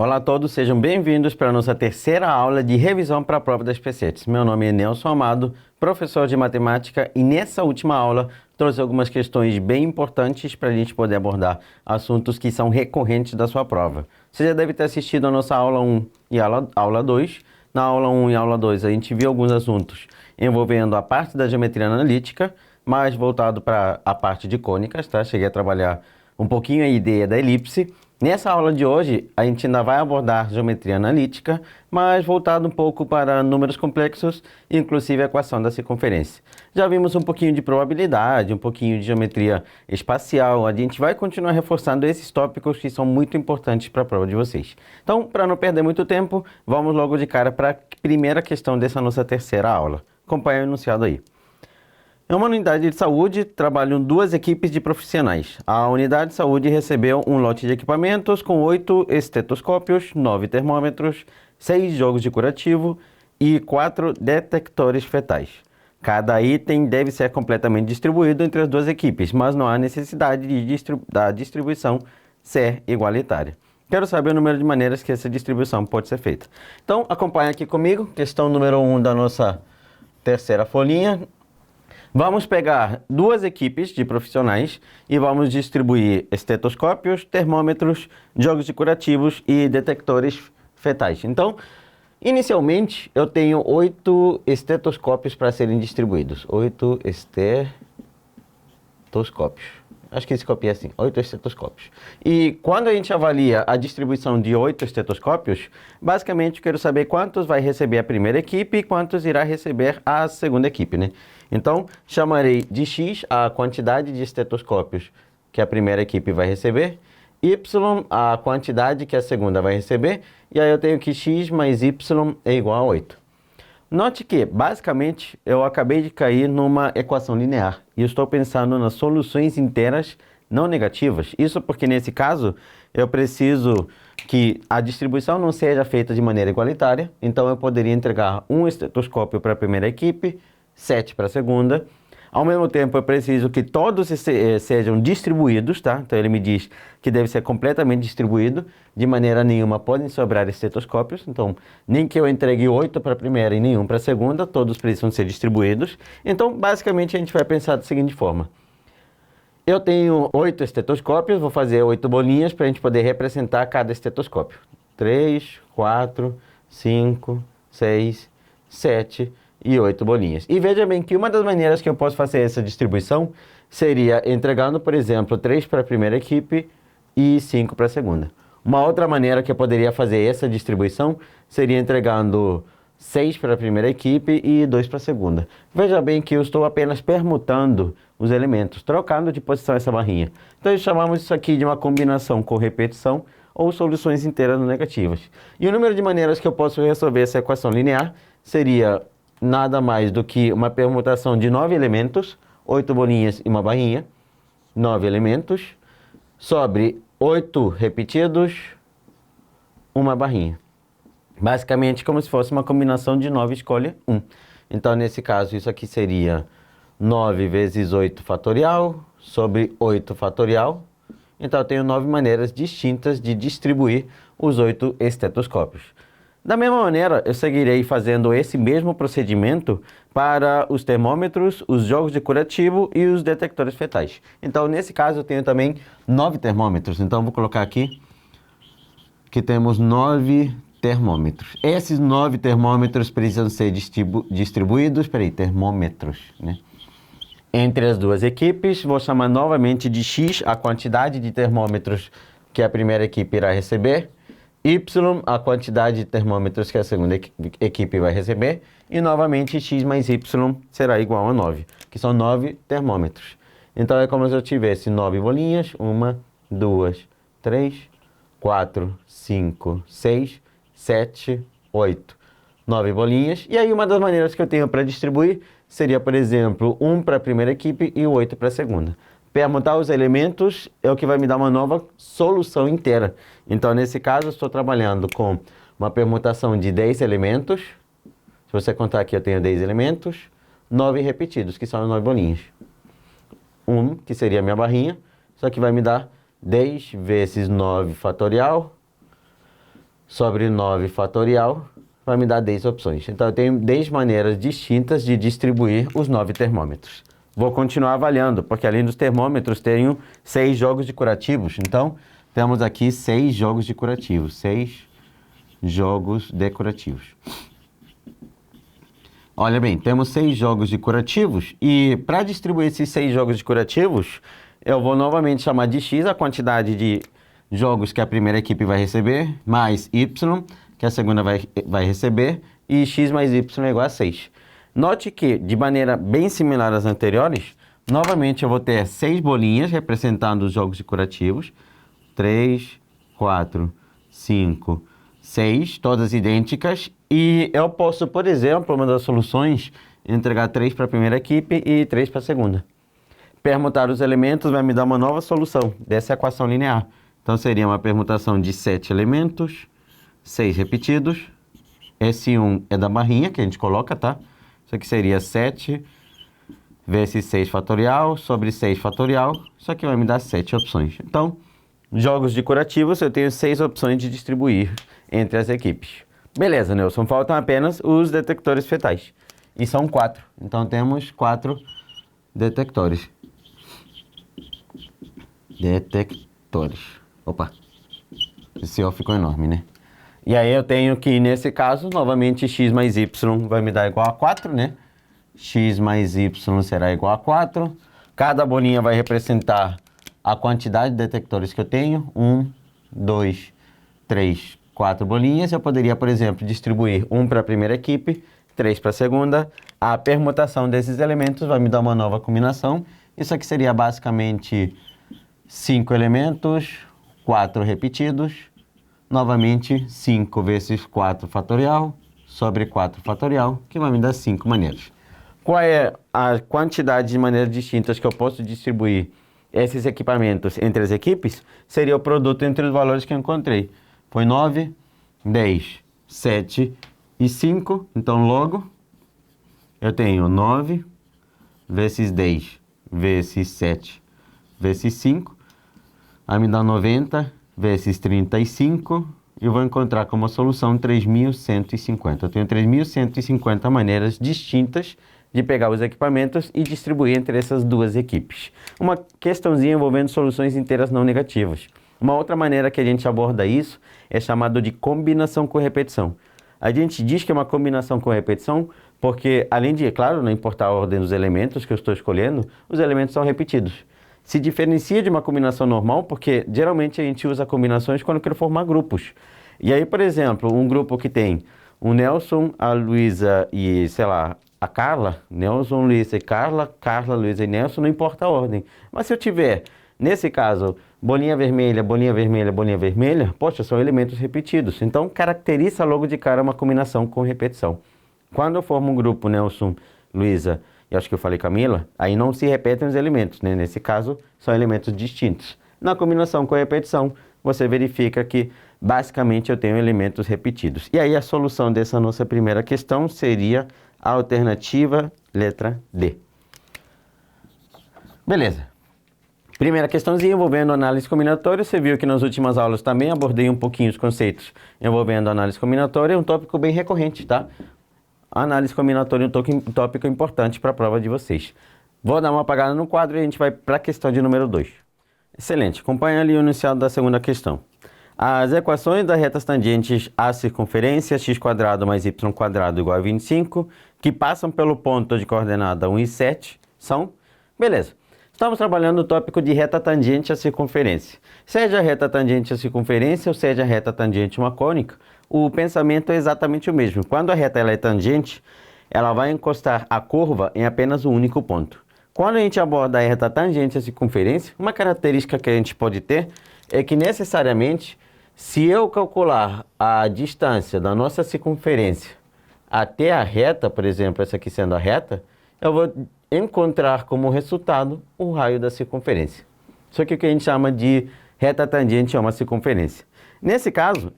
Olá a todos, sejam bem-vindos para a nossa terceira aula de revisão para a prova das PCETs. Meu nome é Nelson Amado, professor de matemática, e nessa última aula trouxe algumas questões bem importantes para a gente poder abordar assuntos que são recorrentes da sua prova. Você já deve ter assistido a nossa aula 1 e aula 2. Na aula 1 e aula 2 a gente viu alguns assuntos envolvendo a parte da geometria analítica, mais voltado para a parte de cônicas, tá? Cheguei a trabalhar um pouquinho a ideia da elipse. Nessa aula de hoje, a gente ainda vai abordar geometria analítica, mas voltado um pouco para números complexos, inclusive a equação da circunferência. Já vimos um pouquinho de probabilidade, um pouquinho de geometria espacial. A gente vai continuar reforçando esses tópicos que são muito importantes para a prova de vocês. Então, para não perder muito tempo, vamos logo de cara para a primeira questão dessa nossa terceira aula. Acompanhe o enunciado aí. Em uma unidade de saúde, trabalham duas equipes de profissionais. A unidade de saúde recebeu um lote de equipamentos com 8 estetoscópios, 9 termômetros, 6 jogos de curativo e 4 detectores fetais. Cada item deve ser completamente distribuído entre as duas equipes, mas não há necessidade da distribuição ser igualitária. Quero saber o número de maneiras que essa distribuição pode ser feita. Então, acompanhe aqui comigo, questão número 1 da nossa terceira folhinha. Vamos pegar duas equipes de profissionais e vamos distribuir estetoscópios, termômetros, jogos de curativos e detectores fetais. Então, inicialmente, eu tenho 8 estetoscópios para serem distribuídos. 8 estetoscópios. Acho que esse copia assim, 8 estetoscópios. E quando a gente avalia a distribuição de 8 estetoscópios, basicamente eu quero saber quantos vai receber a primeira equipe e quantos irá receber a segunda equipe, né? Então, chamarei de X a quantidade de estetoscópios que a primeira equipe vai receber, Y a quantidade que a segunda vai receber, e aí eu tenho que X mais Y é igual a 8. Note que, basicamente, eu acabei de cair numa equação linear e estou pensando nas soluções inteiras não negativas. Isso porque, nesse caso, eu preciso que a distribuição não seja feita de maneira igualitária. Então, eu poderia entregar um estetoscópio para a primeira equipe, 7 para a segunda. Ao mesmo tempo, eu preciso que todos sejam distribuídos, tá? Então, ele me diz que deve ser completamente distribuído. De maneira nenhuma podem sobrar estetoscópios. Então, nem que eu entregue 8 para a primeira e nenhum para a segunda, todos precisam ser distribuídos. Então, basicamente, a gente vai pensar da seguinte forma. Eu tenho 8 estetoscópios, vou fazer 8 bolinhas para a gente poder representar cada estetoscópio. 3, 4, 5, 6, 7... e 8 bolinhas. E veja bem que uma das maneiras que eu posso fazer essa distribuição seria entregando, por exemplo, 3 para a primeira equipe e 5 para a segunda. Uma outra maneira que eu poderia fazer essa distribuição seria entregando 6 para a primeira equipe e 2 para a segunda. Veja bem que eu estou apenas permutando os elementos, trocando de posição essa barrinha. Então, chamamos isso aqui de uma combinação com repetição ou soluções inteiras não negativas. E o número de maneiras que eu posso resolver essa equação linear seria nada mais do que uma permutação de 9 elementos, 8 bolinhas e uma barrinha, 9 elementos, sobre 8 repetidos, uma barrinha. Basicamente como se fosse uma combinação de 9 escolhe 1. Então, nesse caso, isso aqui seria 9 vezes 8 fatorial sobre 8 fatorial. Então, eu tenho 9 maneiras distintas de distribuir os 8 estetoscópios. Da mesma maneira, eu seguirei fazendo esse mesmo procedimento para os termômetros, os jogos de curativo e os detectores fetais. Então, nesse caso, eu tenho também 9 termômetros. Então, vou colocar aqui que temos 9 termômetros. Esses 9 termômetros precisam ser distribuídos, termômetros, né? Entre as duas equipes. Vou chamar novamente de X a quantidade de termômetros que a primeira equipe irá receber, Y, a quantidade de termômetros que a segunda equipe vai receber, e novamente x mais y será igual a 9, que são 9 termômetros. Então, é como se eu tivesse 9 bolinhas, 1, 2, 3, 4, 5, 6, 7, 8. 9 bolinhas. E aí, uma das maneiras que eu tenho para distribuir seria, por exemplo, 1 para a primeira equipe e 8 para a segunda. Permutar os elementos é o que vai me dar uma nova solução inteira. Então, nesse caso, eu estou trabalhando com uma permutação de 10 elementos. Se você contar aqui, eu tenho 10 elementos. 9 repetidos, que são as 9 bolinhas. 1, que seria a minha barrinha, só que vai me dar 10 vezes 9 fatorial sobre 9 fatorial vai me dar 10 opções. Então, eu tenho 10 maneiras distintas de distribuir os 9 termômetros. Vou continuar avaliando, porque além dos termômetros, tenho 6 jogos de curativos. Então, temos aqui 6 jogos de curativos. 6 jogos de curativos. Olha bem, temos 6 jogos de curativos e para distribuir esses 6 jogos de curativos, eu vou novamente chamar de X a quantidade de jogos que a primeira equipe vai receber, mais Y, que a segunda vai receber, e X mais Y é igual a 6. Note que, de maneira bem similar às anteriores, novamente eu vou ter 6 bolinhas representando os jogos de curativos. 3, 4, 5, 6, todas idênticas. E eu posso, por exemplo, uma das soluções, entregar 3 para a primeira equipe e 3 para a segunda. Permutar os elementos vai me dar uma nova solução dessa equação linear. Então, seria uma permutação de 7 elementos, 6 repetidos. S1 é da barrinha que a gente coloca, tá? Isso aqui seria 7 vezes 6 fatorial sobre 6 fatorial. Isso aqui vai me dar 7 opções. Então, jogos de curativos, eu tenho 6 opções de distribuir entre as equipes. Beleza, Nelson, faltam apenas os detectores fetais. E são 4. Então, temos 4 detectores. Opa, esse O ficou enorme, né? E aí eu tenho que, nesse caso, novamente, X mais Y vai me dar igual a 4, né? X mais Y será igual a 4. Cada bolinha vai representar a quantidade de detectores que eu tenho. 1, 2, 3, 4 bolinhas. Eu poderia, por exemplo, distribuir 1 para a primeira equipe, 3 para a segunda. A permutação desses elementos vai me dar uma nova combinação. Isso aqui seria basicamente 5 elementos, 4 repetidos. Novamente, 5 vezes 4 fatorial sobre 4 fatorial, que vai me dar 5 maneiras. Qual é a quantidade de maneiras distintas que eu posso distribuir esses equipamentos entre as equipes? Seria o produto entre os valores que eu encontrei. Foi 9, 10, 7 e 5. Então, logo, eu tenho 9 vezes 10 vezes 7 vezes 5. Vai me dar 90 vezes 35, e eu vou encontrar como solução 3.150. Eu tenho 3.150 maneiras distintas de pegar os equipamentos e distribuir entre essas duas equipes. Uma questãozinha envolvendo soluções inteiras não negativas. Uma outra maneira que a gente aborda isso é chamado de combinação com repetição. A gente diz que é uma combinação com repetição porque, além de, é claro, não importar a ordem dos elementos que eu estou escolhendo, os elementos são repetidos. Se diferencia de uma combinação normal, porque geralmente a gente usa combinações quando quer formar grupos. E aí, por exemplo, um grupo que tem o Nelson, a Luísa e, sei lá, a Carla, Nelson, Luísa e Carla, Carla, Luísa e Nelson, não importa a ordem. Mas se eu tiver, nesse caso, bolinha vermelha, bolinha vermelha, bolinha vermelha, poxa, são elementos repetidos. Então, caracteriza logo de cara uma combinação com repetição. Quando eu formo um grupo Nelson, Luísa, e acho que eu falei Camila, aí não se repetem os elementos, né? Nesse caso, são elementos distintos. Na combinação com repetição, você verifica que, basicamente, eu tenho elementos repetidos. E aí, a solução dessa nossa primeira questão seria a alternativa letra D. Beleza. Primeira questãozinha envolvendo análise combinatória. Você viu que nas últimas aulas também abordei um pouquinho os conceitos envolvendo análise combinatória. É um tópico bem recorrente, tá? A análise combinatória é um tópico importante para a prova de vocês. Vou dar uma apagada no quadro e a gente vai para a questão de número 2. Excelente. Acompanhe ali o enunciado da segunda questão. As equações das retas tangentes à circunferência x² mais y² igual a 25, que passam pelo ponto de coordenada 1 e 7, são... Beleza. Estamos trabalhando o tópico de reta tangente à circunferência. Seja a reta tangente à circunferência ou seja a reta tangente a uma cônica, o pensamento é exatamente o mesmo. Quando a reta ela é tangente, ela vai encostar a curva em apenas um único ponto. Quando a gente aborda a reta tangente à circunferência, uma característica que a gente pode ter é que necessariamente, se eu calcular a distância da nossa circunferência até a reta, por exemplo, essa aqui sendo a reta, eu vou encontrar como resultado o raio da circunferência. Isso aqui que a gente chama de reta tangente a uma circunferência. Nesse caso,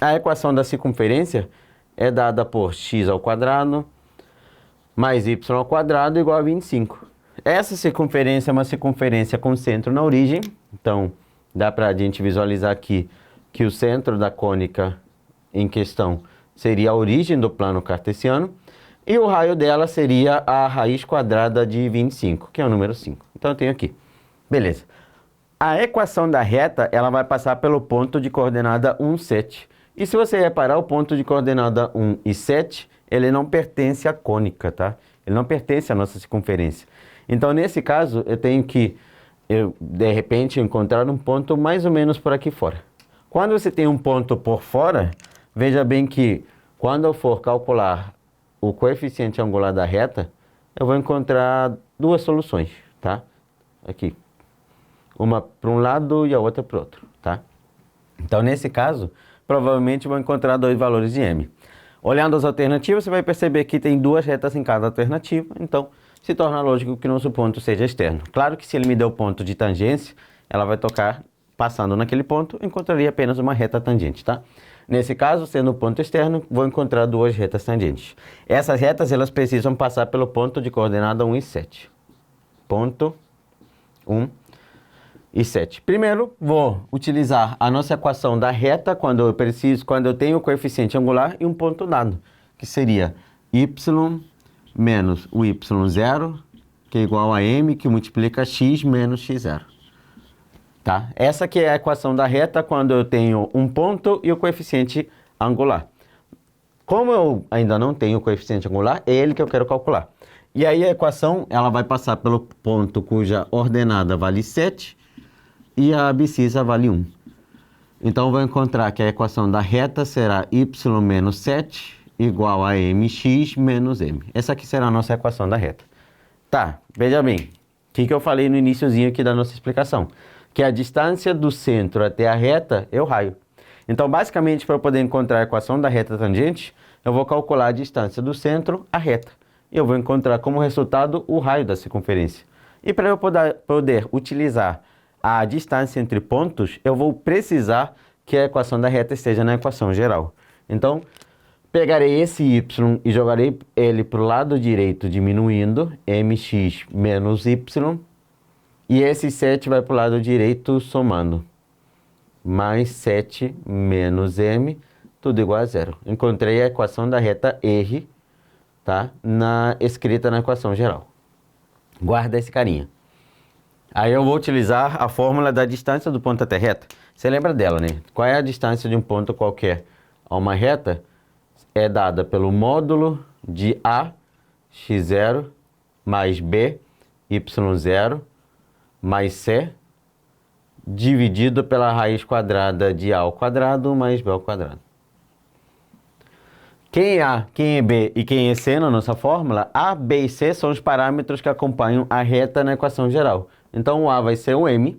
a equação da circunferência é dada por x² mais y² igual a 25. Essa circunferência é uma circunferência com centro na origem, então dá para a gente visualizar aqui que o centro da cônica em questão seria a origem do plano cartesiano, e o raio dela seria a raiz quadrada de 25, que é o número 5. Então eu tenho aqui. Beleza. A equação da reta, ela vai passar pelo ponto de coordenada 1, 7. E se você reparar, o ponto de coordenada 1 e 7, ele não pertence à cônica, tá? Ele não pertence à nossa circunferência. Então, nesse caso, eu tenho que, de repente, encontrar um ponto mais ou menos por aqui fora. Quando você tem um ponto por fora, veja bem que quando eu for calcular o coeficiente angular da reta, eu vou encontrar duas soluções, tá? Aqui. Uma para um lado e a outra para o outro, tá? Então, nesse caso, provavelmente vou encontrar dois valores de m. Olhando as alternativas, você vai perceber que tem duas retas em cada alternativa, então se torna lógico que nosso ponto seja externo. Claro que se ele me deu ponto de tangência, ela vai tocar passando naquele ponto, encontraria apenas uma reta tangente, tá? Nesse caso, sendo o ponto externo, vou encontrar duas retas tangentes. Essas retas, elas precisam passar pelo ponto de coordenada 1 e 7. Ponto 1 e 7. Primeiro, vou utilizar a nossa equação da reta quando eu tenho o coeficiente angular e um ponto dado, que seria y menos o y0, que é igual a m, que multiplica x menos x0. Tá? Essa aqui é a equação da reta quando eu tenho um ponto e o coeficiente angular. Como eu ainda não tenho o coeficiente angular, é ele que eu quero calcular. E aí a equação ela vai passar pelo ponto cuja ordenada vale 7 e a abscissa vale 1. Então, eu vou encontrar que a equação da reta será y menos 7 igual a mx menos m. Essa aqui será a nossa equação da reta. Tá, veja bem, o que eu falei no iniciozinho aqui da nossa explicação? Que a distância do centro até a reta é o raio. Então, basicamente, para eu poder encontrar a equação da reta tangente, eu vou calcular a distância do centro à reta. E eu vou encontrar como resultado o raio da circunferência. E para eu poder utilizar a distância entre pontos, eu vou precisar que a equação da reta esteja na equação geral. Então, pegarei esse y e jogarei ele para o lado direito diminuindo, mx menos y, e esse 7 vai para o lado direito somando. Mais 7 menos m, tudo igual a zero. Encontrei a equação da reta R, tá? Escrita na equação geral. Guarda esse carinha. Aí eu vou utilizar a fórmula da distância do ponto até a reta. Você lembra dela, né? Qual é a distância de um ponto qualquer a uma reta? É dada pelo módulo de A, x0, mais B, y0, mais C, dividido pela raiz quadrada de A ao quadrado mais B ao quadrado. Quem é A, quem é B e quem é C na nossa fórmula? A, B e C são os parâmetros que acompanham a reta na equação geral. Então o A vai ser o M,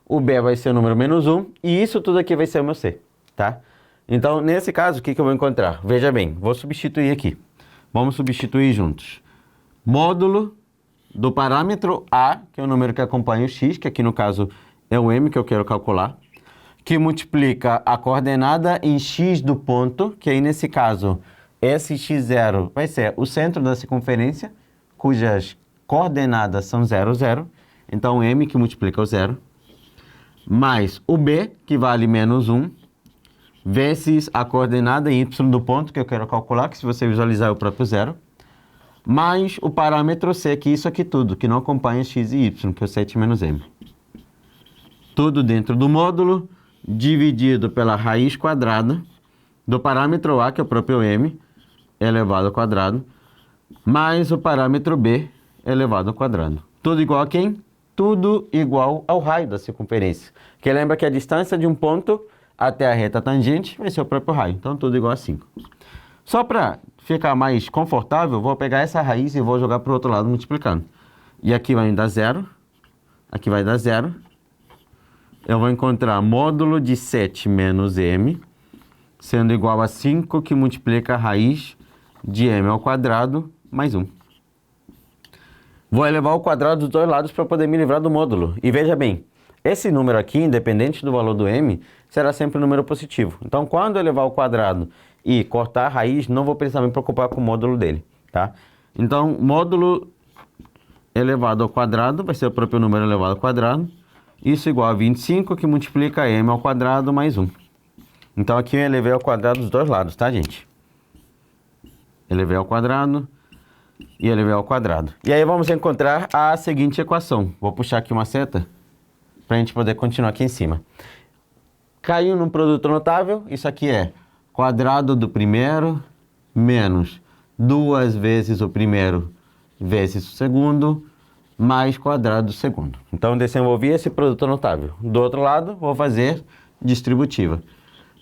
o B vai ser o número menos 1 e isso tudo aqui vai ser o meu C, tá? Então nesse caso, o que eu vou encontrar? Veja bem, vou substituir aqui. Vamos substituir juntos. Módulo do parâmetro A, que é o número que acompanha o x, que aqui no caso é o M que eu quero calcular, que multiplica a coordenada em x do ponto, que aí nesse caso, esse x0 vai ser o centro da circunferência, cujas coordenadas são 0, 0. Então, m que multiplica o 0, mais o b, que vale menos 1, vezes a coordenada em y do ponto, que eu quero calcular, que se você visualizar é o próprio 0, mais o parâmetro c, que é isso aqui tudo, que não acompanha x e y, que é o 7 menos m. Tudo dentro do módulo, dividido pela raiz quadrada do parâmetro a, que é o próprio m, elevado ao quadrado, mais o parâmetro b, elevado ao quadrado. Tudo igual a quem? Tudo igual ao raio da circunferência. Que lembra que a distância de um ponto até a reta tangente vai ser o próprio raio. Então, tudo igual a 5. Só para ficar mais confortável, vou pegar essa raiz e vou jogar para o outro lado multiplicando. E aqui vai me dar 0. Aqui vai dar 0. Eu vou encontrar módulo de 7 menos m, sendo igual a 5, que multiplica a raiz de m ao quadrado mais 1. Vou elevar ao quadrado dos dois lados para poder me livrar do módulo. E veja bem, esse número aqui, independente do valor do m, será sempre um número positivo. Então, quando eu elevar ao quadrado e cortar a raiz, não vou precisar me preocupar com o módulo dele, tá? Então, módulo elevado ao quadrado vai ser o próprio número elevado ao quadrado. Isso igual a 25, que multiplica m ao quadrado mais 1. Então aqui eu elevei ao quadrado dos dois lados, tá, gente? Elevei ao quadrado e elevei ao quadrado. E aí vamos encontrar a seguinte equação. Vou puxar aqui uma seta para a gente poder continuar aqui em cima. Caiu num produto notável, isso aqui é quadrado do primeiro menos 2 vezes o primeiro vezes o segundo, mais quadrado do segundo. Então, desenvolvi esse produto notável. Do outro lado, vou fazer distributiva.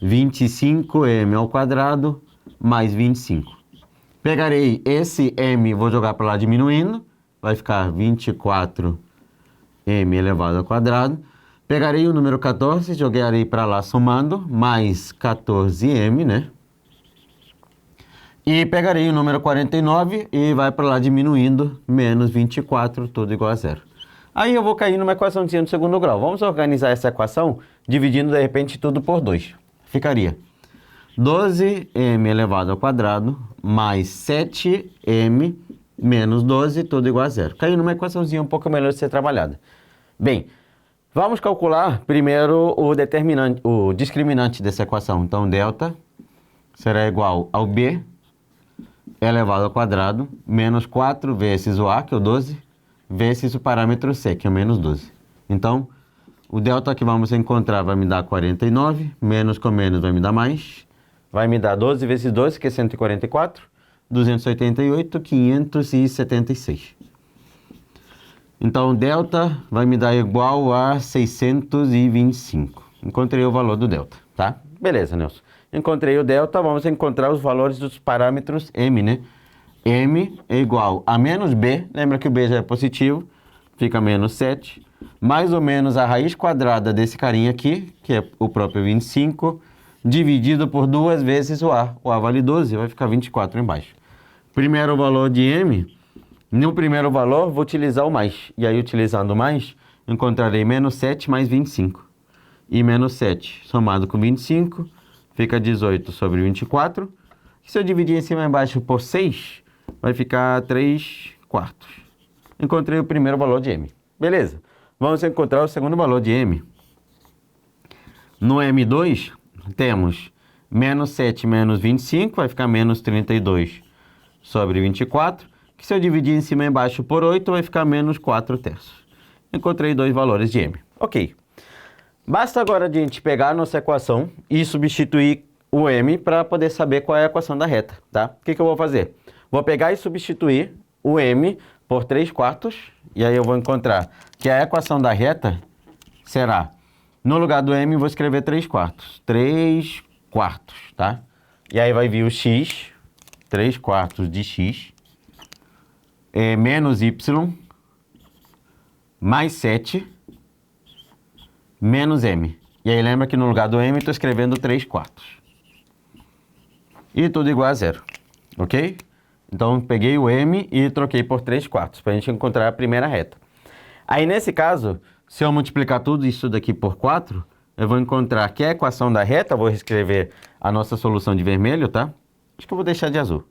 25m ao quadrado mais 25. Pegarei esse m, vou jogar para lá diminuindo, vai ficar 24m elevado ao quadrado. Pegarei o número 14, jogarei para lá somando, mais 14m, né? E pegarei o número 49 e vai para lá diminuindo, menos 24, tudo igual a zero. Aí eu vou cair numa equaçãozinha do segundo grau. Vamos organizar essa equação dividindo, de repente, tudo por 2. Ficaria 12m elevado ao quadrado mais 7m menos 12, tudo igual a zero. Caiu numa equaçãozinha um pouco melhor de ser trabalhada. Bem, vamos calcular primeiro o discriminante dessa equação. Então, delta será igual ao b elevado ao quadrado menos 4 vezes o a, que é o 12, vezes o parâmetro c, que é o menos 12. Então, o delta que vamos encontrar vai me dar 49, menos com menos vai me dar mais. Vai me dar 12 vezes 12, que é 144, 288, 576. Então, delta vai me dar igual a 625. Encontrei o valor do delta, tá? Beleza, Nelson. Encontrei o delta, vamos encontrar os valores dos parâmetros m, né? M é igual a menos b, lembra que o b já é positivo, fica menos 7, mais ou menos a raiz quadrada desse carinha aqui, que é o próprio 25, dividido por 2 vezes o a vale 12, vai ficar 24 embaixo. Primeiro valor de m, no primeiro valor vou utilizar o mais, e aí utilizando o mais, encontrarei menos 7 mais 25, e menos 7 somado com 25, fica 18 sobre 24, se eu dividir em cima e embaixo por 6, vai ficar 3 quartos. Encontrei o primeiro valor de m. Beleza. Vamos encontrar o segundo valor de m. No m2, temos menos 7 menos 25, vai ficar menos 32 sobre 24, que se eu dividir em cima e embaixo por 8, vai ficar menos 4 terços. Encontrei dois valores de m. Ok. Basta agora a gente pegar a nossa equação e substituir o m para poder saber qual é a equação da reta, tá? O que eu vou fazer? Vou pegar e substituir o m por 3 quartos, e aí eu vou encontrar que a equação da reta será, no lugar do m, vou escrever 3 quartos. 3 quartos, tá? E aí vai vir o x, 3 quartos de x, menos y, mais 7, menos m. E aí lembra que no lugar do m estou escrevendo 3 quartos. E tudo igual a zero, ok? Então peguei o m e troquei por 3 quartos, para a gente encontrar a primeira reta. Aí nesse caso, se eu multiplicar tudo isso daqui por 4, eu vou encontrar que a equação da reta, vou reescrever a nossa solução de vermelho, tá? Acho que eu vou deixar de azul.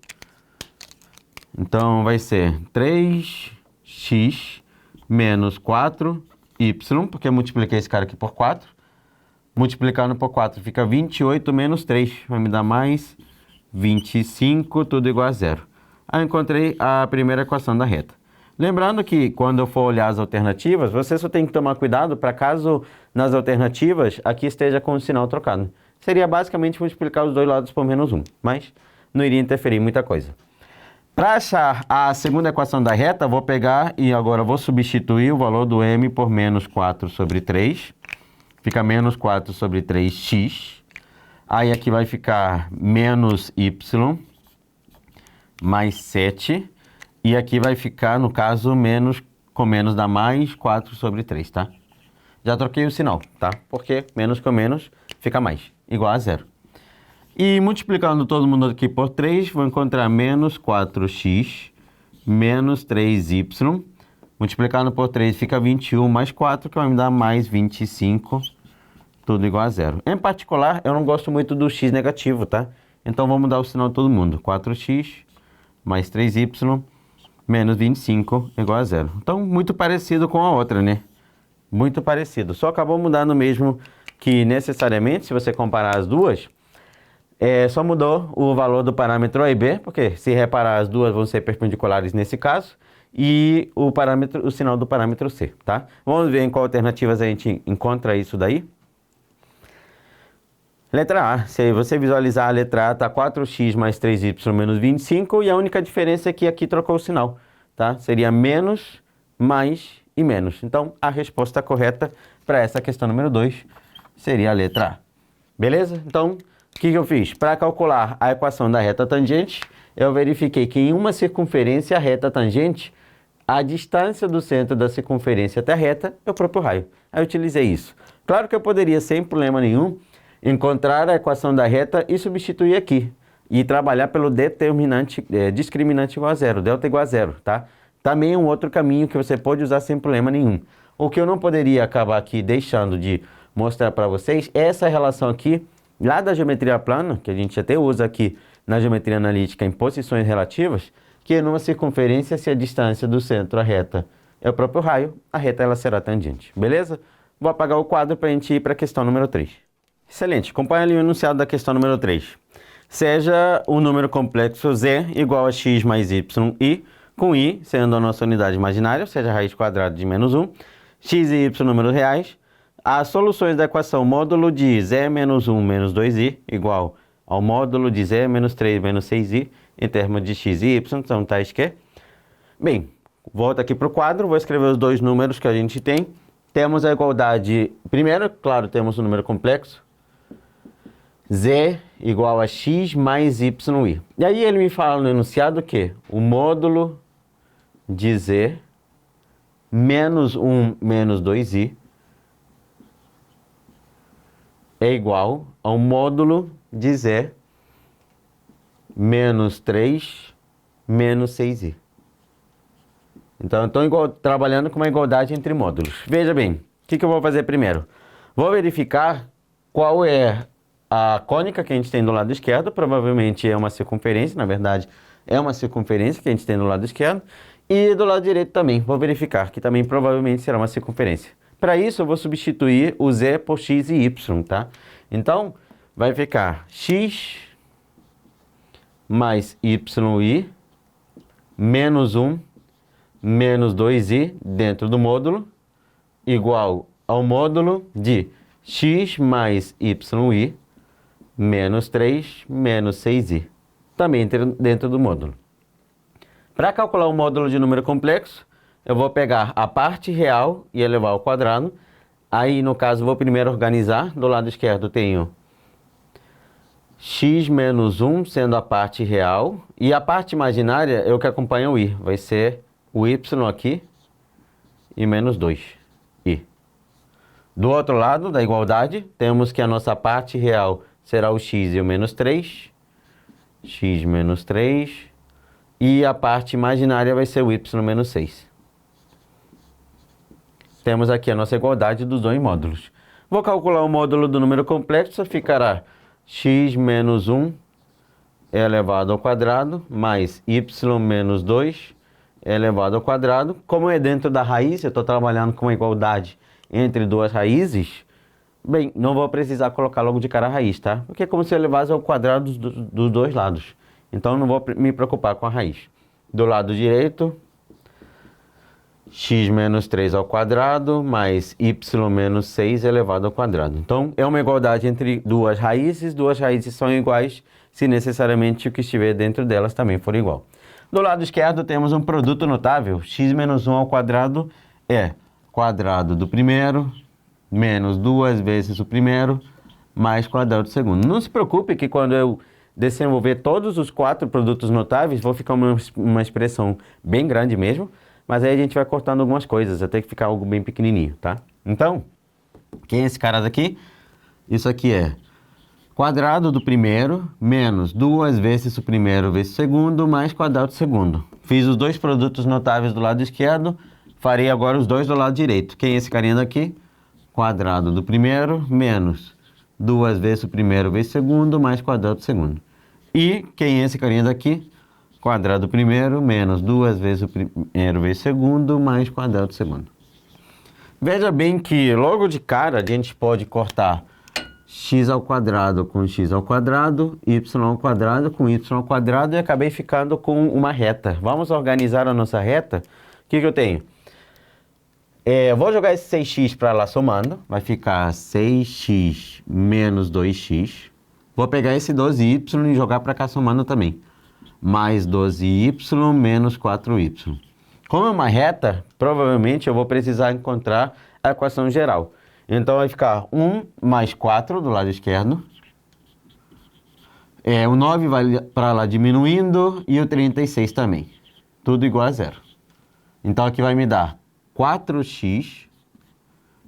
Então vai ser 3x menos 4y, porque eu multipliquei esse cara aqui por 4. Multiplicando por 4 fica 28 menos 3, vai me dar mais 25, tudo igual a zero. Aí eu encontrei a primeira equação da reta. Lembrando que quando eu for olhar as alternativas, você só tem que tomar cuidado para caso nas alternativas aqui esteja com o sinal trocado. Seria basicamente multiplicar os dois lados por menos 1, mas não iria interferir em muita coisa. Para achar a segunda equação da reta, vou pegar e agora vou substituir o valor do m por menos 4 sobre 3. Fica menos 4 sobre 3x. Aí aqui vai ficar menos y mais 7. E aqui vai ficar, no caso, menos com menos dá mais 4 sobre 3, tá? Já troquei o sinal, tá? Porque menos com menos fica mais, igual a zero. E multiplicando todo mundo aqui por 3, vou encontrar menos 4x menos 3y. Multiplicando por 3 fica 21 mais 4, que vai me dar mais 25, tudo igual a zero. Em particular, eu não gosto muito do x negativo, tá? Então vamos mudar o sinal de todo mundo. 4x mais 3y menos 25 igual a zero. Então, muito parecido com a outra, né? Muito parecido. Só acabou mudando mesmo que necessariamente, se você comparar as duas, só mudou o valor do parâmetro A e B, porque se reparar as duas vão ser perpendiculares nesse caso, e o sinal do parâmetro C, tá? Vamos ver em qual alternativas a gente encontra isso daí. Letra A, se você visualizar a letra A, tá 4x mais 3y menos 25, e a única diferença é que aqui trocou o sinal, tá? Seria menos, mais e menos. Então, a resposta correta para essa questão número 2 seria a letra A. Beleza? Então, o que eu fiz? Para calcular a equação da reta tangente, eu verifiquei que em uma circunferência reta tangente, a distância do centro da circunferência até a reta é o próprio raio. Aí eu utilizei isso. Claro que eu poderia, sem problema nenhum, encontrar a equação da reta e substituir aqui. E trabalhar pelo determinante, discriminante igual a zero, delta igual a zero, tá? Também é um outro caminho que você pode usar sem problema nenhum. O que eu não poderia acabar aqui deixando de mostrar para vocês é essa relação aqui, lá da geometria plana, que a gente até usa aqui na geometria analítica em posições relativas, que numa circunferência, se a distância do centro à reta é o próprio raio, a reta ela será tangente, beleza? Vou apagar o quadro para a gente ir para a questão número 3. Excelente, acompanha ali o enunciado da questão número 3. Seja o número complexo z igual a x mais y, com i sendo a nossa unidade imaginária, ou seja, a raiz quadrada de menos 1, x e y números reais, as soluções da equação módulo de z menos 1 menos 2i igual ao módulo de z menos 3 menos 6i, em termos de x e y, são tais que... Bem, volto aqui para o quadro, vou escrever os dois números que a gente tem. Temos a igualdade, primeiro, claro, temos o número complexo, z igual a x mais y. E aí ele me fala no enunciado que o módulo de z menos 1 menos 2i é igual ao módulo de z menos 3 menos 6i. Então, eu estou trabalhando com uma igualdade entre módulos. Veja bem, o que eu vou fazer primeiro? Vou verificar qual é a cônica que a gente tem do lado esquerdo. Provavelmente é uma circunferência, na verdade, é uma circunferência que a gente tem do lado esquerdo. E do lado direito também, vou verificar que também provavelmente será uma circunferência. Para isso, eu vou substituir o z por x e y, tá? Então, vai ficar x mais yi menos 1 menos 2i dentro do módulo igual ao módulo de x mais yi menos 3 menos 6i, também dentro do módulo. Para calcular o módulo de número complexo, eu vou pegar a parte real e elevar ao quadrado. Aí, no caso, vou primeiro organizar. Do lado esquerdo tenho x menos 1 sendo a parte real. E a parte imaginária é o que acompanha o i. Vai ser o y aqui e menos 2i. Do outro lado da igualdade, temos que a nossa parte real será o x e o menos 3. X menos 3. E a parte imaginária vai ser o y menos 6. Temos aqui a nossa igualdade dos dois módulos. Vou calcular o módulo do número complexo, ficará x menos 1 elevado ao quadrado, mais y menos 2 elevado ao quadrado. Como é dentro da raiz, eu estou trabalhando com uma igualdade entre duas raízes, bem, não vou precisar colocar logo de cara a raiz, tá? Porque é como se eu levasse ao quadrado dos dois lados. Então, não vou me preocupar com a raiz. Do lado direito, x menos 3 ao quadrado, mais y menos 6 elevado ao quadrado. Então, é uma igualdade entre duas raízes são iguais se necessariamente o que estiver dentro delas também for igual. Do lado esquerdo, temos um produto notável, x menos 1 ao quadrado é quadrado do primeiro, menos 2 vezes o primeiro, mais quadrado do segundo. Não se preocupe que quando eu desenvolver todos os 4 produtos notáveis, vou ficar uma expressão bem grande mesmo, mas aí a gente vai cortando algumas coisas, até que ficar algo bem pequenininho, tá? Então, quem é esse cara daqui? Isso aqui é quadrado do primeiro, menos 2 vezes o primeiro vezes o segundo, mais quadrado do segundo. Fiz os dois produtos notáveis do lado esquerdo, farei agora os dois do lado direito. Quem é esse carinha daqui? Quadrado do primeiro, menos 2 vezes o primeiro vezes o segundo, mais quadrado do segundo. E quem é esse carinha daqui? Quadrado do primeiro, menos 2 vezes o primeiro vezes o segundo, mais quadrado do segundo. Veja bem que logo de cara a gente pode cortar x ao quadrado com x ao quadrado, y ao quadrado com y ao quadrado e acabei ficando com uma reta. Vamos organizar a nossa reta. O que eu tenho? Vou jogar esse 6x para lá somando. Vai ficar 6x menos 2x. Vou pegar esse 12y e jogar para cá somando também. Mais 12y menos 4y. Como é uma reta, provavelmente eu vou precisar encontrar a equação geral. Então vai ficar 1 mais 4 do lado esquerdo. O 9 vai para lá diminuindo e o 36 também. Tudo igual a zero. Então aqui vai me dar 4x.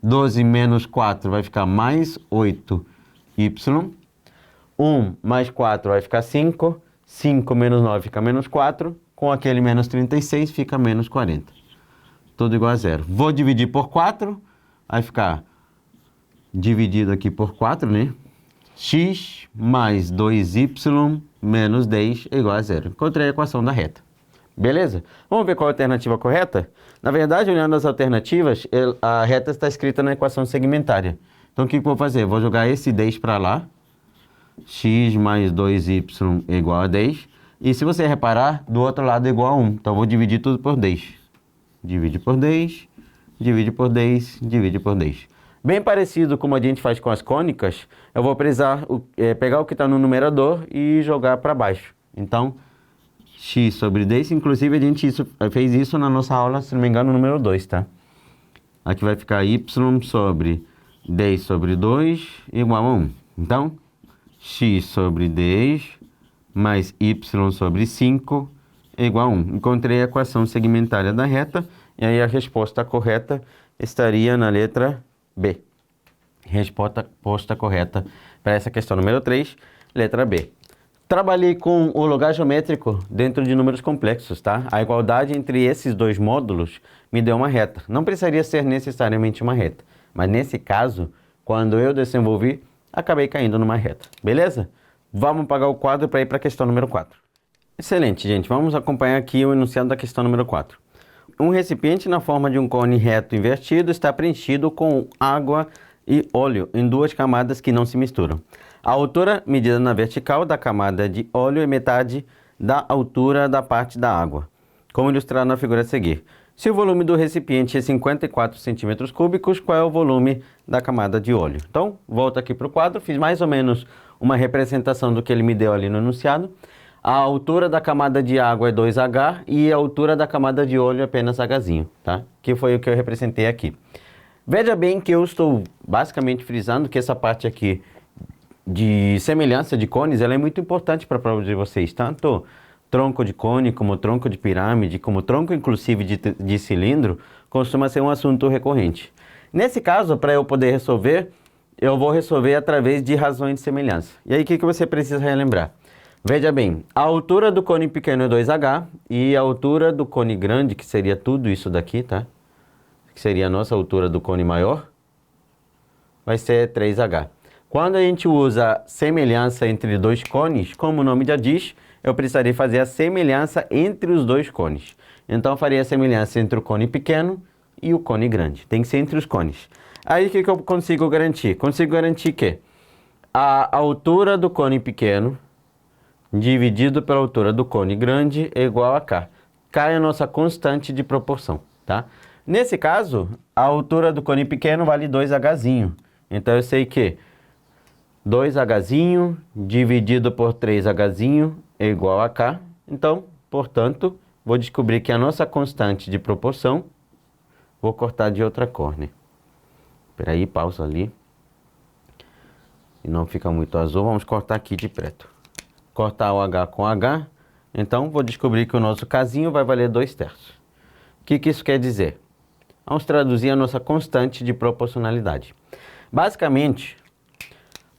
12 menos 4 vai ficar mais 8y. 1 mais 4 vai ficar 5. 5 menos 9 fica menos 4. Com aquele menos 36 fica menos 40. Tudo igual a zero. Vou dividir por 4. Vai ficar dividido aqui por 4, né? X mais 2y menos 10 é igual a zero. Encontrei a equação da reta. Beleza? Vamos ver qual é a alternativa correta? Na verdade, olhando as alternativas, a reta está escrita na equação segmentária. Então, o que eu vou fazer? Vou jogar esse 10 para lá. X mais 2y é igual a 10. E se você reparar, do outro lado é igual a 1. Então, eu vou dividir tudo por 10. Divide por 10, divide por 10, divide por 10. Bem parecido como a gente faz com as cônicas, eu vou precisar pegar o que está no numerador e jogar para baixo. Então, x sobre 10, inclusive a gente fez isso na nossa aula, se não me engano, número 2, tá? Aqui vai ficar y sobre 10 sobre 2 igual a 1. Então, x sobre 10 mais y sobre 5 é igual a 1. Encontrei a equação segmentária da reta e aí a resposta correta estaria na letra B. Resposta correta para essa questão número 3, letra B. Trabalhei com o lugar geométrico dentro de números complexos, tá? A igualdade entre esses dois módulos me deu uma reta. Não precisaria ser necessariamente uma reta, mas nesse caso, quando eu desenvolvi, acabei caindo numa reta. Beleza? Vamos apagar o quadro para ir para a questão número 4. Excelente, gente. Vamos acompanhar aqui o enunciado da questão número 4. Um recipiente na forma de um cone reto invertido está preenchido com água e óleo em duas camadas que não se misturam. A altura medida na vertical da camada de óleo é metade da altura da parte da água, como ilustrado na figura a seguir. Se o volume do recipiente é 54 centímetros cúbicos, qual é o volume da camada de óleo? Então, volto aqui para o quadro, fiz mais ou menos uma representação do que ele me deu ali no enunciado. A altura da camada de água é 2H e a altura da camada de óleo é apenas Hzinho, tá? Que foi o que eu representei aqui. Veja bem que eu estou basicamente frisando que essa parte aqui de semelhança de cones, ela é muito importante para a prova de vocês, tanto tronco de cone, como tronco de pirâmide, como tronco inclusive de cilindro, costuma ser um assunto recorrente. Nesse caso, para eu poder resolver, eu vou resolver através de razões de semelhança. E aí, o que você precisa relembrar? Veja bem, a altura do cone pequeno é 2H e a altura do cone grande, que seria tudo isso daqui, tá? Que seria a nossa altura do cone maior, vai ser 3H. Quando a gente usa semelhança entre dois cones, como o nome já diz, eu precisaria fazer a semelhança entre os dois cones. Então, eu faria a semelhança entre o cone pequeno e o cone grande. Tem que ser entre os cones. Aí, o que eu consigo garantir? Consigo garantir que a altura do cone pequeno dividido pela altura do cone grande é igual a K. K é a nossa constante de proporção, tá? Nesse caso, a altura do cone pequeno vale 2Hzinho. Então, eu sei que 2Hzinho dividido por 3Hzinho é igual a K. Então, portanto, vou descobrir que a nossa constante de proporção, vou cortar de outra cor, né? Espera aí, pausa ali. E não fica muito azul, vamos cortar aqui de preto. Cortar o H com H, então vou descobrir que o nosso Kzinho vai valer 2/3. O que isso quer dizer? Vamos traduzir a nossa constante de proporcionalidade. Basicamente,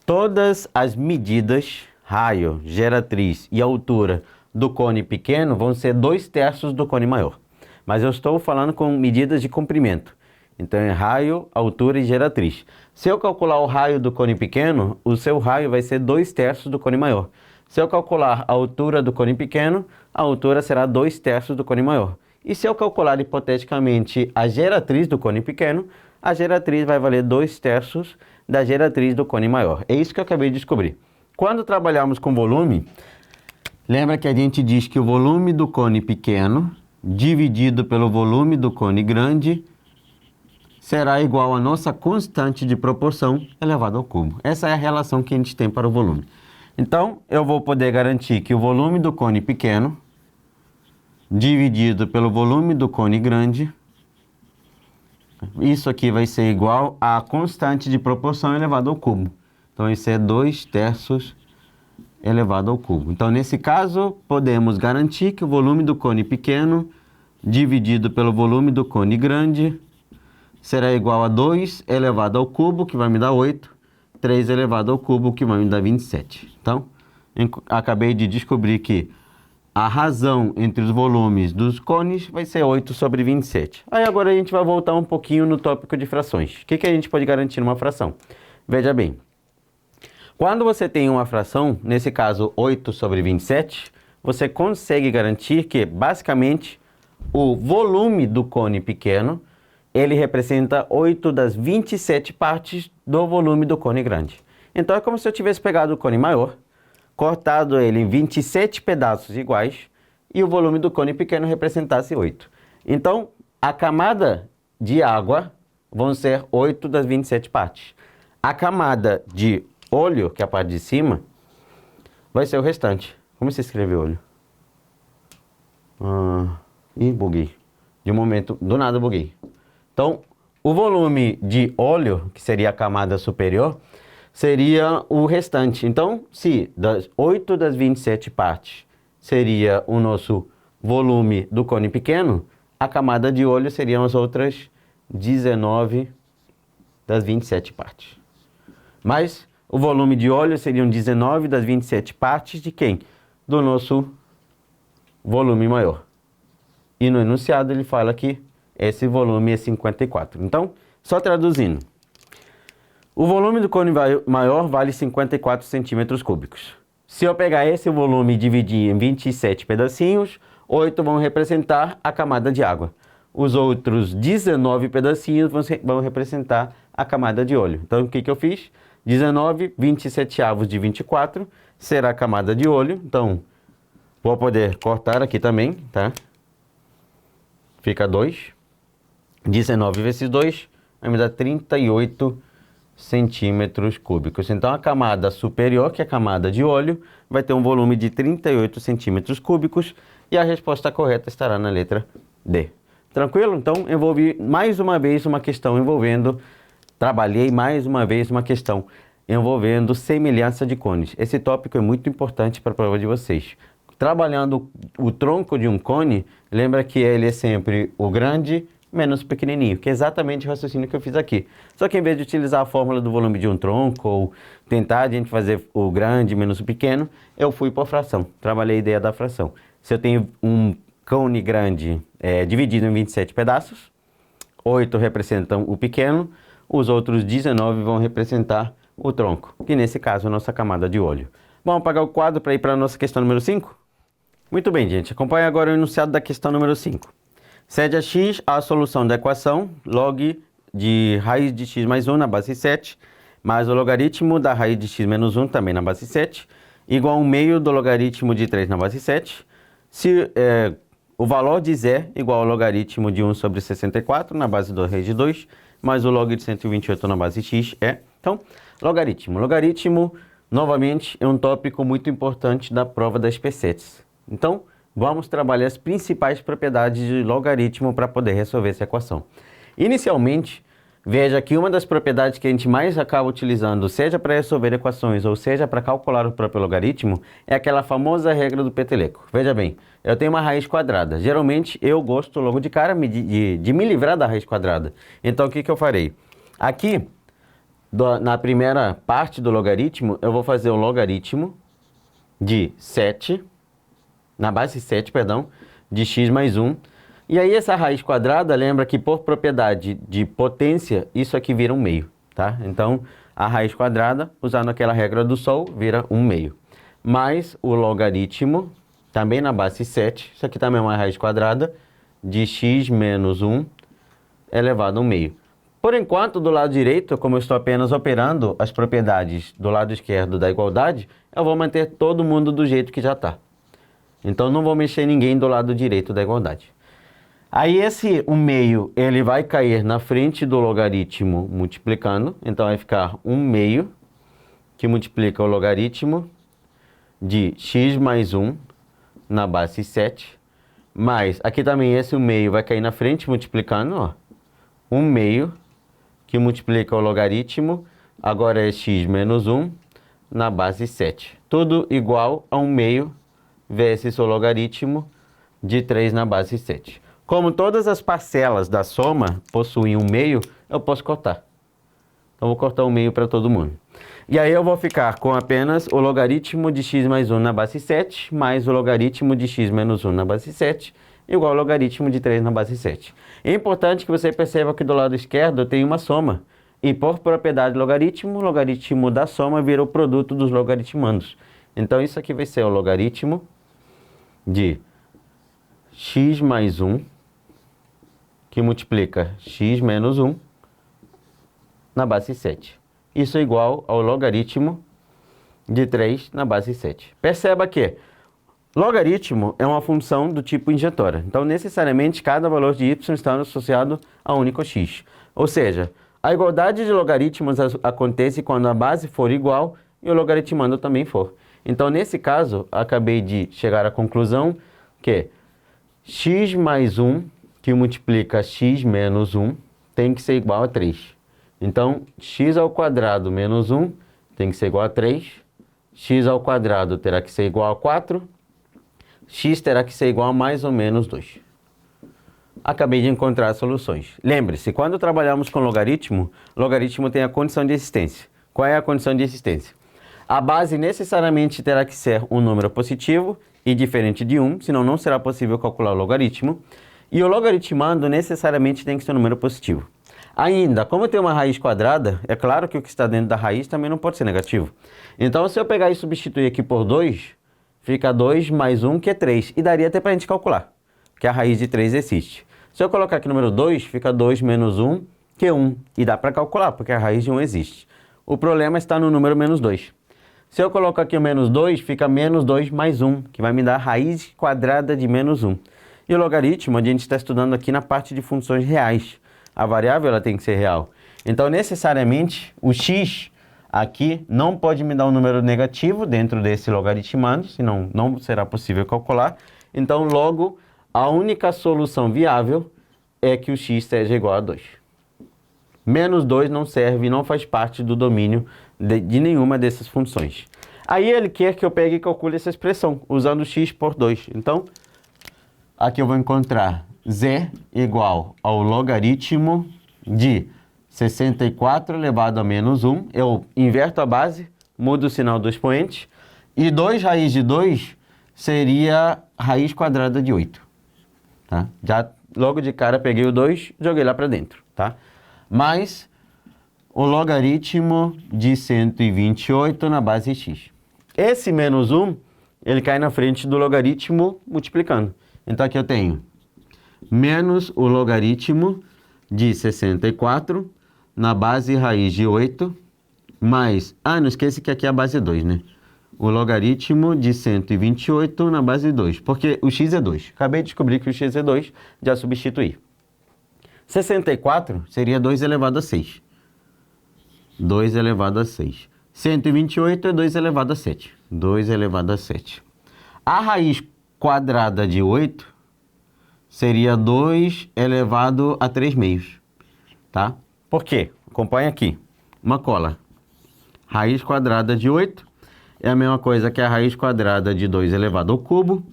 todas as medidas, raio, geratriz e altura do cone pequeno vão ser 2/3 do cone maior. Mas eu estou falando com medidas de comprimento. Então é raio, altura e geratriz. Se eu calcular o raio do cone pequeno, o seu raio vai ser 2/3 do cone maior. Se eu calcular a altura do cone pequeno, a altura será 2/3 do cone maior. E se eu calcular hipoteticamente a geratriz do cone pequeno, a geratriz vai valer 2/3 da geratriz do cone maior. É isso que eu acabei de descobrir. Quando trabalhamos com volume, lembra que a gente diz que o volume do cone pequeno dividido pelo volume do cone grande será igual à nossa constante de proporção elevado ao cubo. Essa é a relação que a gente tem para o volume. Então, eu vou poder garantir que o volume do cone pequeno dividido pelo volume do cone grande, isso aqui vai ser igual à constante de proporção elevado ao cubo. Então, isso é 2/3 elevado ao cubo. Então, nesse caso, podemos garantir que o volume do cone pequeno dividido pelo volume do cone grande será igual a 2 elevado ao cubo, que vai me dar 8, 3 elevado ao cubo, que vai me dar 27. Então, acabei de descobrir que a razão entre os volumes dos cones vai ser 8/27. Aí agora a gente vai voltar um pouquinho no tópico de frações. O que a gente pode garantir numa fração? Veja bem, quando você tem uma fração, nesse caso 8/27, você consegue garantir que, basicamente, o volume do cone pequeno, ele representa 8 das 27 partes do volume do cone grande. Então é como se eu tivesse pegado o cone maior, cortado ele em 27 pedaços iguais e o volume do cone pequeno representasse 8. Então, a camada de água vão ser 8 das 27 partes. A camada de óleo, que é a parte de cima, vai ser o restante. Como se escreve óleo? Buguei. De um momento, do nada buguei. Então, o volume de óleo, que seria a camada superior, seria o restante. Então, se 8 das 27 partes seria o nosso volume do cone pequeno, a camada de óleo seriam as outras 19 das 27 partes. Mas o volume de óleo seriam 19 das 27 partes de quem? Do nosso volume maior. E no enunciado ele fala que esse volume é 54. Então, só traduzindo. O volume do cone maior vale 54 centímetros cúbicos. Se eu pegar esse volume e dividir em 27 pedacinhos, 8 vão representar a camada de água. Os outros 19 pedacinhos vão representar a camada de óleo. Então, o que eu fiz? 19, 27avos de 24 será a camada de óleo. Então, vou poder cortar aqui também, tá? Fica 2. 19 vezes 2 vai me dar 38 centímetros cúbicos. Então, a camada superior, que é a camada de óleo, vai ter um volume de 38 centímetros cúbicos e a resposta correta estará na letra D. Tranquilo? Então, envolvi mais uma vez uma questão trabalhei mais uma vez uma questão envolvendo semelhança de cones. Esse tópico é muito importante para a prova de vocês. Trabalhando o tronco de um cone, lembra que ele é sempre o grande menos pequenininho, que é exatamente o raciocínio que eu fiz aqui. Só que em vez de utilizar a fórmula do volume de um tronco ou tentar a gente fazer o grande menos o pequeno, eu fui por fração, trabalhei a ideia da fração. Se eu tenho um cone grande dividido em 27 pedaços, 8 representam o pequeno, os outros 19 vão representar o tronco, que nesse caso é a nossa camada de óleo. Vamos apagar o quadro para ir para a nossa questão número 5? Muito bem, gente. Acompanhe agora o enunciado da questão número 5. Cede a x a solução da equação log de raiz de x mais 1 na base 7, mais o logaritmo da raiz de x menos 1 também na base 7, igual a 1/2 do logaritmo de 3 na base 7, se o valor de z é igual ao logaritmo de 1/64 na base 2 raiz de 2, mais o log de 128 na base x é... Então, logaritmo. Logaritmo, novamente, é um tópico muito importante da prova das PSETs. Então, vamos trabalhar as principais propriedades de logaritmo para poder resolver essa equação. Inicialmente, veja que uma das propriedades que a gente mais acaba utilizando, seja para resolver equações ou seja para calcular o próprio logaritmo, é aquela famosa regra do peteleco. Veja bem, eu tenho uma raiz quadrada. Geralmente, eu gosto logo de cara de me livrar da raiz quadrada. Então, o que eu farei? Aqui, na primeira parte do logaritmo, eu vou fazer o logaritmo de 7... na base 7, perdão, de x mais 1. E aí essa raiz quadrada, lembra que por propriedade de potência, isso aqui vira 1/2, tá? Então, a raiz quadrada, usando aquela regra do sol, vira 1/2. Mais o logaritmo, também na base 7, isso aqui também é uma raiz quadrada, de x menos 1 elevado a 1/2. Por enquanto, do lado direito, como eu estou apenas operando as propriedades do lado esquerdo da igualdade, eu vou manter todo mundo do jeito que já está. Então, não vou mexer ninguém do lado direito da igualdade. Aí, o meio, ele vai cair na frente do logaritmo multiplicando. Então, vai ficar 1 meio, que multiplica o logaritmo de x mais 1 na base 7. Mas, aqui também, o meio vai cair na frente multiplicando, ó. 1 meio, que multiplica o logaritmo, agora é x menos 1 na base 7. Tudo igual a 1 meio vezes o logaritmo de 3 na base 7. Como todas as parcelas da soma possuem 1 meio, eu posso cortar. Então, vou cortar 1 meio para todo mundo. E aí eu vou ficar com apenas o logaritmo de x mais 1 na base 7, mais o logaritmo de x menos 1 na base 7, igual ao logaritmo de 3 na base 7. É importante que você perceba que do lado esquerdo tem uma soma. E por propriedade logaritmo, o logaritmo da soma vira o produto dos logaritmandos. Então, isso aqui vai ser o logaritmo de x mais 1, que multiplica x menos 1 na base 7. Isso é igual ao logaritmo de 3 na base 7. Perceba que logaritmo é uma função do tipo injetora. Então, necessariamente, cada valor de y está associado a um único x. Ou seja, a igualdade de logaritmos acontece quando a base for igual e o logaritmando também for. Então, nesse caso, acabei de chegar à conclusão que x mais 1, que multiplica x menos 1, tem que ser igual a 3. Então, x ao quadrado menos 1 tem que ser igual a 3. X ao quadrado terá que ser igual a 4. X terá que ser igual a mais ou menos 2. Acabei de encontrar as soluções. Lembre-se, quando trabalhamos com logaritmo, logaritmo tem a condição de existência. Qual é a condição de existência? A base necessariamente terá que ser um número positivo e diferente de 1, senão não será possível calcular o logaritmo. E o logaritmando necessariamente tem que ser um número positivo. Ainda, como tem uma raiz quadrada, é claro que o que está dentro da raiz também não pode ser negativo. Então, se eu pegar e substituir aqui por 2, fica 2 mais 1, que é 3. E daria até para a gente calcular, que a raiz de 3 existe. Se eu colocar aqui o número 2, fica 2 menos 1, que é 1. E dá para calcular, porque a raiz de 1 existe. O problema está no número menos 2. Se eu colocar aqui o menos 2, fica menos 2 mais 1, que vai me dar a raiz quadrada de menos 1. E o logaritmo, a gente está estudando aqui na parte de funções reais. A variável ela tem que ser real. Então, necessariamente, o x aqui não pode me dar um número negativo dentro desse logaritmando, senão não será possível calcular. Então, logo, a única solução viável é que o x seja igual a 2. Menos 2 não serve, não faz parte do domínio de nenhuma dessas funções. Aí ele quer que eu pegue e calcule essa expressão, usando x por 2. Então, aqui eu vou encontrar z igual ao logaritmo de 64 elevado a menos 1. Eu inverto a base, mudo o sinal do expoente. E 2 raiz de 2 seria raiz quadrada de 8. Tá? Já logo de cara peguei o 2 e joguei lá para dentro. Tá? Mais o logaritmo de 128 na base x. Esse menos 1, ele cai na frente do logaritmo multiplicando. Então aqui eu tenho menos o logaritmo de 64 na base raiz de 8, mais... não esqueça que aqui é a base 2, né? O logaritmo de 128 na base 2, porque o x é 2. Acabei de descobrir que o x é 2, já substituí. 64 seria 2 elevado a 6. 2 elevado a 6. 128 é 2 elevado a 7. 2 elevado a 7. A raiz quadrada de 8 seria 2 elevado a 3 meios, tá? Por quê? Acompanha aqui. Uma cola. Raiz quadrada de 8 é a mesma coisa que a raiz quadrada de 2 elevado ao cubo.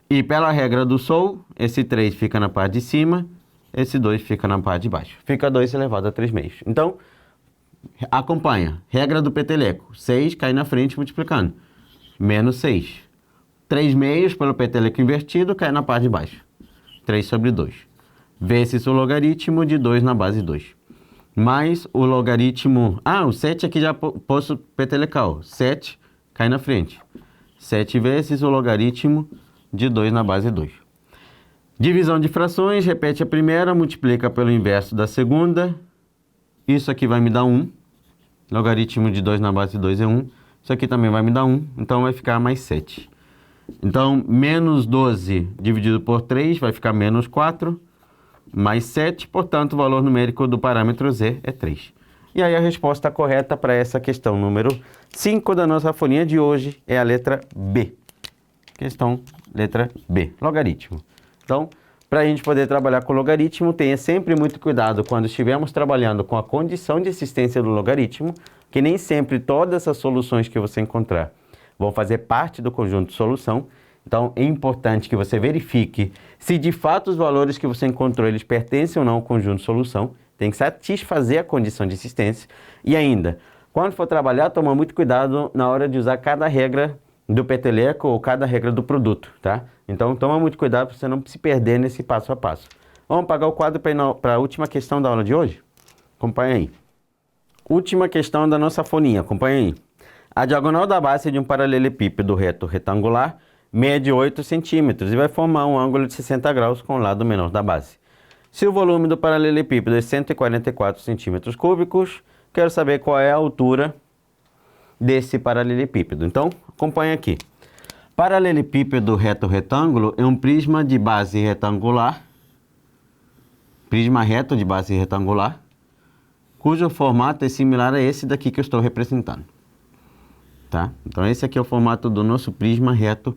E pela regra do Sol, esse 3 fica na parte de cima, esse 2 fica na parte de baixo. Fica 2 elevado a 3 meios. Então, acompanha. Regra do peteleco. 6 cai na frente multiplicando. Menos 6. 3 meios pelo peteleco invertido cai na parte de baixo. 3 sobre 2. Vezes o logaritmo de 2 na base 2. Mais o logaritmo... o 7 aqui já posso petelecal. 7 cai na frente. 7 vezes o logaritmo de 2 na base 2. Divisão de frações, repete a primeira, multiplica pelo inverso da segunda. Isso aqui vai me dar 1. Logaritmo de 2 na base de 2 é 1. Isso aqui também vai me dar 1. Então vai ficar mais 7. Então, menos 12 dividido por 3 vai ficar menos 4. Mais 7. Portanto, o valor numérico do parâmetro z é 3. E aí a resposta correta para essa questão número 5 da nossa folhinha de hoje é a letra B. Questão letra B, logaritmo. Então, para a gente poder trabalhar com logaritmo, tenha sempre muito cuidado quando estivermos trabalhando com a condição de existência do logaritmo, que nem sempre todas as soluções que você encontrar vão fazer parte do conjunto de solução. Então, é importante que você verifique se de fato os valores que você encontrou, eles pertencem ou não ao conjunto de solução. Tem que satisfazer a condição de existência. E ainda, quando for trabalhar, toma muito cuidado na hora de usar cada regra do peteleco ou cada regra do produto, tá? Então, toma muito cuidado para você não se perder nesse passo a passo. Vamos apagar o quadro para a última questão da aula de hoje? Acompanha aí. Última questão da nossa folhinha, acompanha aí. A diagonal da base de um paralelepípedo reto retangular mede 8 centímetros e vai formar um ângulo de 60 graus com o lado menor da base. Se o volume do paralelepípedo é 144 centímetros cúbicos, quero saber qual é a altura desse paralelepípedo. Então, acompanha aqui. Paralelepípedo reto retângulo é um prisma de base retangular, prisma reto de base retangular, cujo formato é similar a esse daqui que eu estou representando. Tá? Então, esse aqui é o formato do nosso prisma reto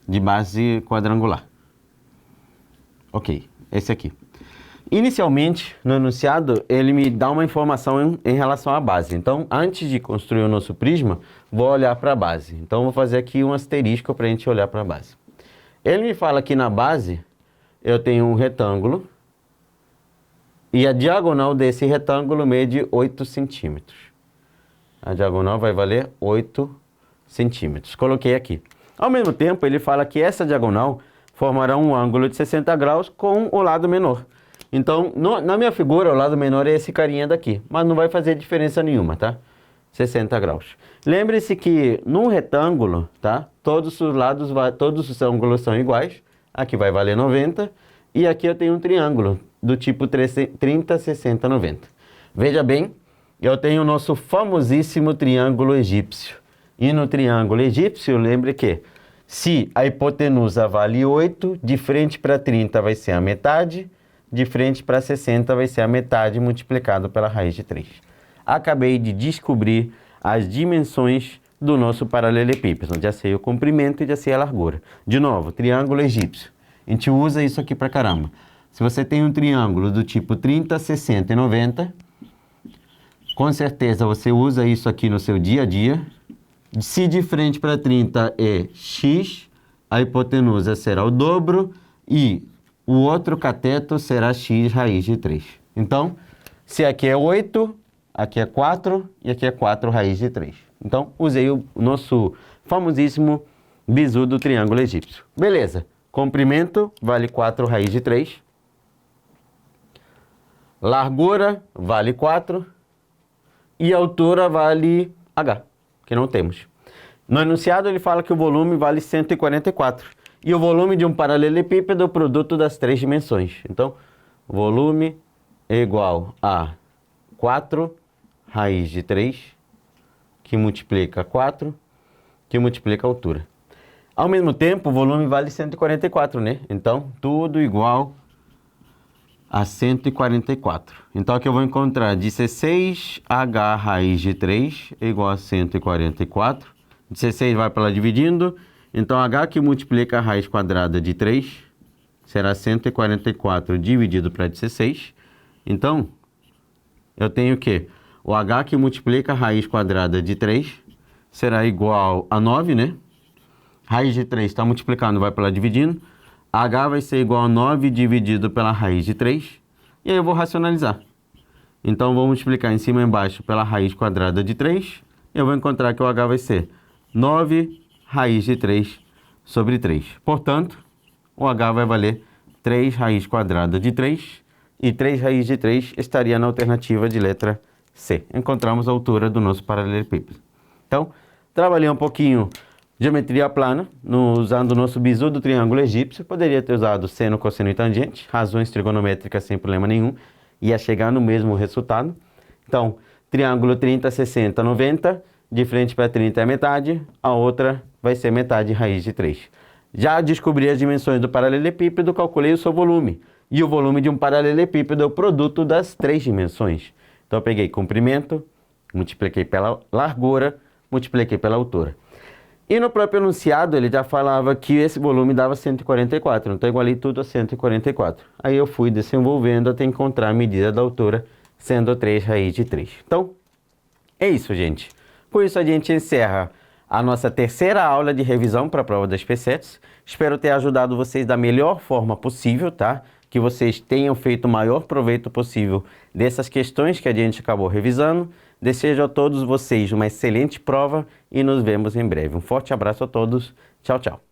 de base quadrangular. Ok, esse aqui. Inicialmente, no enunciado, ele me dá uma informação em relação à base. Então, antes de construir o nosso prisma, vou olhar para a base. Então, vou fazer aqui um asterisco para a gente olhar para a base. Ele me fala que na base, eu tenho um retângulo e a diagonal desse retângulo mede 8 centímetros. A diagonal vai valer 8 centímetros. Coloquei aqui. Ao mesmo tempo, ele fala que essa diagonal formará um ângulo de 60 graus com o lado menor. Então, na minha figura, o lado menor é esse carinha daqui, mas não vai fazer diferença nenhuma, tá? 60 graus. Lembre-se que num retângulo, tá? Todos os ângulos são iguais. Aqui vai valer 90 e aqui eu tenho um triângulo do tipo 30, 60, 90. Veja bem, eu tenho o nosso famosíssimo triângulo egípcio. E no triângulo egípcio, lembre que se a hipotenusa vale 8, de frente para 30 vai ser a metade, de frente para 60 vai ser a metade multiplicado pela raiz de 3. Acabei de descobrir as dimensões do noso paralelepípedo. Já sei o comprimento e já sei a largura. De novo, triângulo egípcio. A gente usa isso aqui pra caramba. Se você tem um triângulo do tipo 30, 60 e 90, com certeza você usa isso aqui no seu dia a dia. Se de frente para 30 é x, a hipotenusa será o dobro e o outro cateto será x raiz de 3. Então, se aqui é 8, aqui é 4 e aqui é 4 raiz de 3. Então, usei o nosso famosíssimo bizu do triângulo egípcio. Beleza. Comprimento vale 4 raiz de 3. Largura vale 4. E altura vale h, que não temos. No enunciado ele fala que o volume vale 144. E o volume de um paralelepípedo é o produto das 3 dimensões. Então, volume é igual a 4 raiz de 3, que multiplica 4, que multiplica a altura. Ao mesmo tempo, o volume vale 144, né? Então, tudo igual a 144. Então, aqui eu vou encontrar 16h raiz de 3 é igual a 144. 16 vai para lá dividindo. Então, h que multiplica a raiz quadrada de 3 será 144 dividido para 16. Então, eu tenho que o h que multiplica a raiz quadrada de 3 será igual a 9, né? Raiz de 3 está multiplicando, vai para lá dividindo. H vai ser igual a 9 dividido pela raiz de 3. E aí eu vou racionalizar. Então, vou multiplicar em cima e embaixo pela raiz quadrada de 3. E eu vou encontrar que o h vai ser 9 raiz de 3 sobre 3. Portanto, o h vai valer 3 raiz quadrada de 3. E 3 raiz de 3 estaria na alternativa de letra C. Encontramos a altura do nosso paralelepípedo. Então, trabalhei um pouquinho geometria plana, usando o nosso bizu do triângulo egípsio. Poderia ter usado seno, cosseno e tangente, razões trigonométricas sem problema nenhum. ia chegar no mesmo resultado. Então, triângulo 30, 60, 90, de frente para 30 é metade, a outra vai ser metade raiz de 3. Já descobri as dimensões do paralelepípedo, calculei o seu volume. E o volume de um paralelepípedo é o produto das 3 dimensões. Então eu peguei comprimento, multipliquei pela largura, multipliquei pela altura. E no próprio enunciado ele já falava que esse volume dava 144, então eu igualei tudo a 144. Aí eu fui desenvolvendo até encontrar a medida da altura, sendo 3 raiz de 3. Então, é isso, gente. Com isso a gente encerra a nossa terceira aula de revisão para a prova das PSETs. Espero ter ajudado vocês da melhor forma possível, tá? Que vocês tenham feito o maior proveito possível dessas questões que a gente acabou revisando. Desejo a todos vocês uma excelente prova e nos vemos em breve. Um forte abraço a todos. Tchau, tchau.